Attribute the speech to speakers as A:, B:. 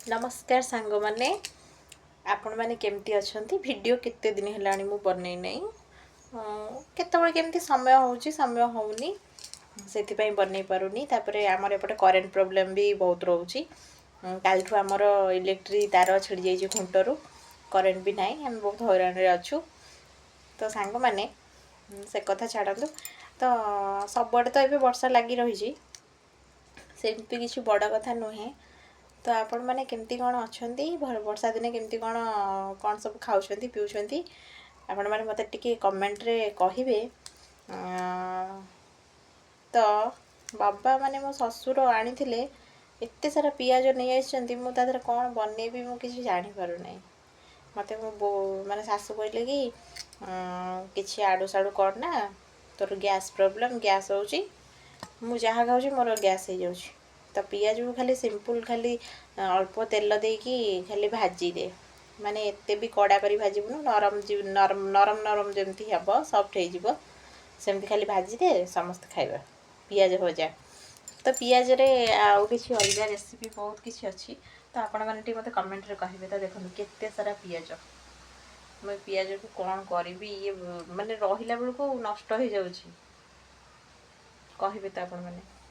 A: नमस्कार सांग मैंने आपण मैंने केमती अच्छा वीडियो केते दिन है मु बनई नहीं केतबे केमती समय होउची समय होउनी से बनई पारुनी तापरे आमर एपटे करेन्ट प्रोब्लेम भी बहुत रोची काल ठू आमर इलेक्ट्रिक तार छिड़ी जाइए खुंटरू करेन्ट भी नहीं आम बहुत हैरान रे अच्छू तो सांग मैंने से कथा छाड़ू तो सबुआड़े तो ये वर्षा लगी रही सेमती किसी बड़ कथा नुहे तो आपण मैंने केमती कौन अच्छा वर्षा दिने केमती कौन सब खाऊँ पीऊँ आपण मैंने मत टे कमेंट रे कहे तो बाबा माने मो ससुर आनी एत सारा पिज नहीं आसती मुझे कौन बनईबी मुझे जापर ना मत मो माने सासू कहले कि किसी आड़ू साड़ू करना तोर गैस प्रोब्लेम गैस होची मु जहाँ खाऊँ मोर गैस हो जाऊँ तो पिज को खाली सिंपल खाली अल्प तेल देकी खाली भाजी दे माने एते भी कड़ा करी भाजबुनु नरम नरम नरम नरम जमती हम सफ्ट हो सेमती खाली भाजी दे समस्त खाइबा पिज भजा तो पिज रे आउ किसी अलग रेसिपी बहुत किसी अच्छी तो आपण मैंने मत कमेंट रे कहे तो देखो केते सारा पिज मैं पिज को कौन करी ये माने रहिला बेलू नष्ट हो जाऊँ कहे तो आपण मैंने